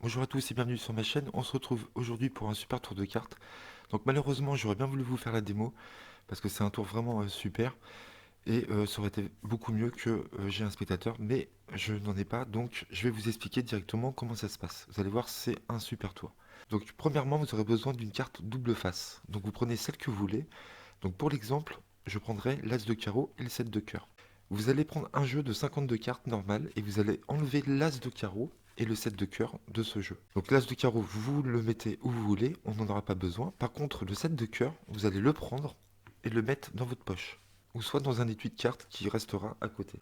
Bonjour à tous et bienvenue sur ma chaîne. On se retrouve aujourd'hui pour un super tour de cartes. Donc malheureusement j'aurais bien voulu vous faire la démo parce que c'est un tour vraiment super et ça aurait été beaucoup mieux que j'ai un spectateur, mais je n'en ai pas, donc je vais vous expliquer directement comment ça se passe. Vous allez voir, c'est un super tour. Donc premièrement vous aurez besoin d'une carte double face. Donc vous prenez celle que vous voulez. Donc pour l'exemple je prendrai l'as de carreau et le 7 de cœur. Vous allez prendre un jeu de 52 cartes normales et vous allez enlever l'as de carreau et le 7 de cœur de ce jeu. Donc l'as de carreau, vous le mettez où vous voulez, on n'en aura pas besoin. Par contre, le 7 de cœur, vous allez le prendre et le mettre dans votre poche, ou soit dans un étui de cartes qui restera à côté.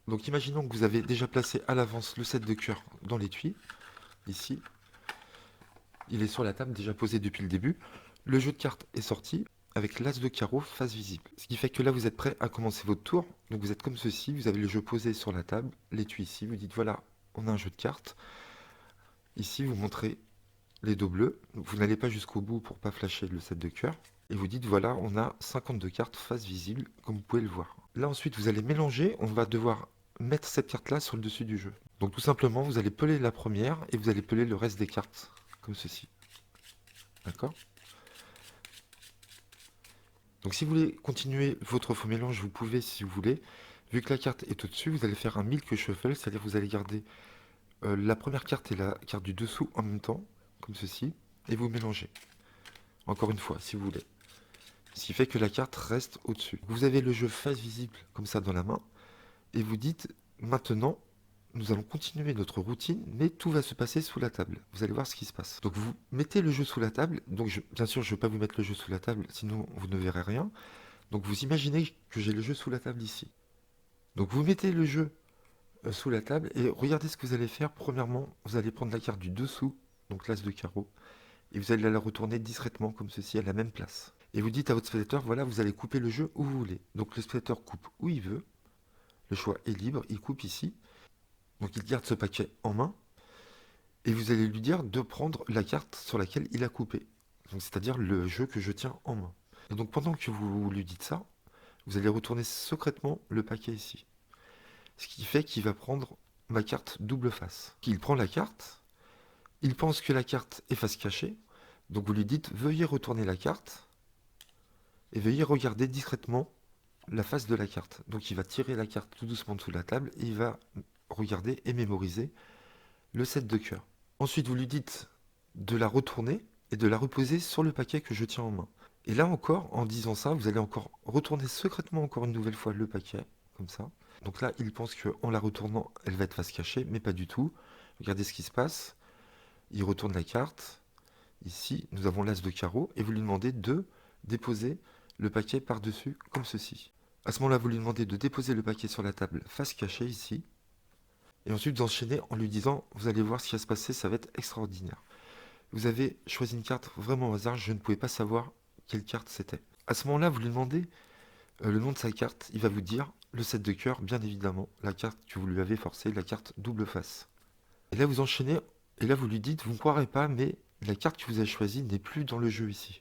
Donc imaginons que vous avez déjà placé à l'avance le 7 de cœur dans l'étui, ici. Il est sur la table, déjà posé depuis le début. Le jeu de cartes est sorti avec l'as de carreau face visible. Ce qui fait que là, vous êtes prêt à commencer votre tour. Donc vous êtes comme ceci, vous avez le jeu posé sur la table, l'étui ici, vous dites voilà, on a un jeu de cartes. Ici, vous montrez les dos bleus. Vous n'allez pas jusqu'au bout pour pas flasher le 7 de cœur. Et vous dites voilà, on a 52 cartes face visible, comme vous pouvez le voir. Là ensuite, vous allez mélanger, on va devoir mettre cette carte-là sur le dessus du jeu. Donc tout simplement, vous allez peler la première et vous allez peler le reste des cartes, comme ceci. D'accord? Donc si vous voulez continuer votre faux mélange, vous pouvez si vous voulez. Vu que la carte est au-dessus, vous allez faire un milk shuffle, c'est-à-dire vous allez garder la première carte et la carte du dessous en même temps, comme ceci, et vous mélangez. Encore une fois, si vous voulez. Ce qui fait que la carte reste au-dessus. Vous avez le jeu face visible, comme ça, dans la main, et vous dites, maintenant, nous allons continuer notre routine, mais tout va se passer sous la table. Vous allez voir ce qui se passe. Donc vous mettez le jeu sous la table, donc bien sûr, je ne vais pas vous mettre le jeu sous la table, sinon vous ne verrez rien. Donc vous imaginez que j'ai le jeu sous la table ici. Donc vous mettez le jeu sous la table et regardez ce que vous allez faire. Premièrement, vous allez prendre la carte du dessous, donc l'as de carreau, et vous allez la retourner discrètement comme ceci à la même place. Et vous dites à votre spectateur, voilà, vous allez couper le jeu où vous voulez. Donc le spectateur coupe où il veut, le choix est libre, il coupe ici. Donc il garde ce paquet en main, et vous allez lui dire de prendre la carte sur laquelle il a coupé. Donc c'est-à-dire le jeu que je tiens en main. Et donc pendant que vous lui dites ça, vous allez retourner secrètement le paquet ici. Ce qui fait qu'il va prendre ma carte double face. Il prend la carte, il pense que la carte est face cachée, donc vous lui dites veuillez retourner la carte et veuillez regarder discrètement la face de la carte. Donc il va tirer la carte tout doucement dessous la table et il va regarder et mémoriser le 7 de cœur. Ensuite vous lui dites de la retourner et de la reposer sur le paquet que je tiens en main. Et là encore, en disant ça, vous allez encore retourner secrètement encore une nouvelle fois le paquet, comme ça. Donc là, il pense qu'en la retournant, elle va être face cachée, mais pas du tout. Regardez ce qui se passe. Il retourne la carte. Ici, nous avons l'as de carreau, et vous lui demandez de déposer le paquet par-dessus, comme ceci. À ce moment-là, vous lui demandez de déposer le paquet sur la table face cachée, ici. Et ensuite, vous enchaînez en lui disant, vous allez voir ce qui va se passer, ça va être extraordinaire. Vous avez choisi une carte vraiment au hasard, je ne pouvais pas savoir quelle carte c'était. À ce moment-là, vous lui demandez le nom de sa carte, il va vous dire le 7 de cœur, bien évidemment, la carte que vous lui avez forcée, la carte double face. Et là, vous enchaînez, et là, vous lui dites, vous ne croirez pas, mais la carte que vous avez choisie n'est plus dans le jeu ici.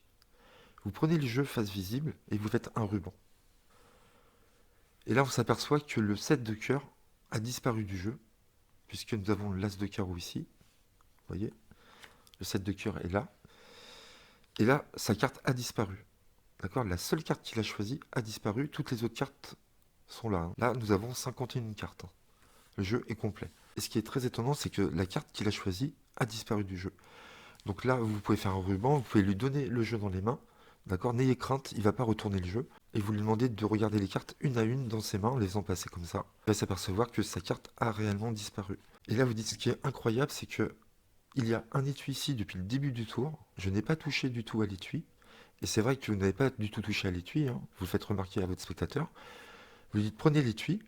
Vous prenez le jeu face visible et vous faites un ruban. Et là, on s'aperçoit que le 7 de cœur a disparu du jeu, puisque nous avons l'as de carreau ici. Vous voyez, le 7 de cœur est là. Et là, sa carte a disparu. D'accord? La seule carte qu'il a choisie a disparu. Toutes les autres cartes sont là. Là, nous avons 51 cartes. Le jeu est complet. Et ce qui est très étonnant, c'est que la carte qu'il a choisie a disparu du jeu. Donc là, vous pouvez faire un ruban, vous pouvez lui donner le jeu dans les mains. D'accord? N'ayez crainte, il ne va pas retourner le jeu. Et vous lui demandez de regarder les cartes une à une dans ses mains, en les faisant passer comme ça. Il va s'apercevoir que sa carte a réellement disparu. Et là, vous dites ce qui est incroyable, c'est que il y a un étui ici depuis le début du tour. Je n'ai pas touché du tout à l'étui. Et c'est vrai que vous n'avez pas du tout touché à l'étui. Hein. Vous le faites remarquer à votre spectateur. Vous lui dites prenez l'étui,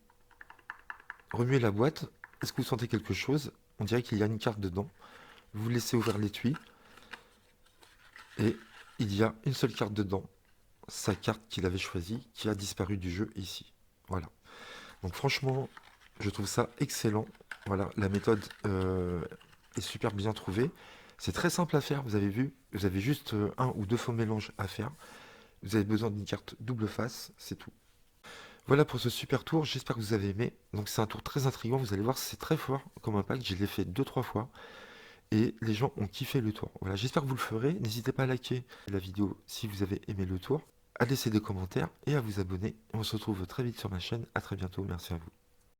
remuez la boîte. Est-ce que vous sentez quelque chose? On dirait qu'il y a une carte dedans. Vous laissez ouvrir l'étui. Et il y a une seule carte dedans. Sa carte qu'il avait choisie, qui a disparu du jeu ici. Voilà. Donc franchement, je trouve ça excellent. Voilà, la méthode est super bien trouvée. C'est très simple à faire, vous avez vu. Vous avez juste un ou deux faux mélanges à faire. Vous avez besoin d'une carte double face, c'est tout. Voilà pour ce super tour, j'espère que vous avez aimé. Donc c'est un tour très intriguant, vous allez voir, c'est très fort comme impact. Je l'ai fait deux trois fois. et les gens ont kiffé le tour. Voilà, j'espère que vous le ferez. N'hésitez pas à liker la vidéo si vous avez aimé le tour, à laisser des commentaires et à vous abonner. On se retrouve très vite sur ma chaîne. À très bientôt. Merci à vous.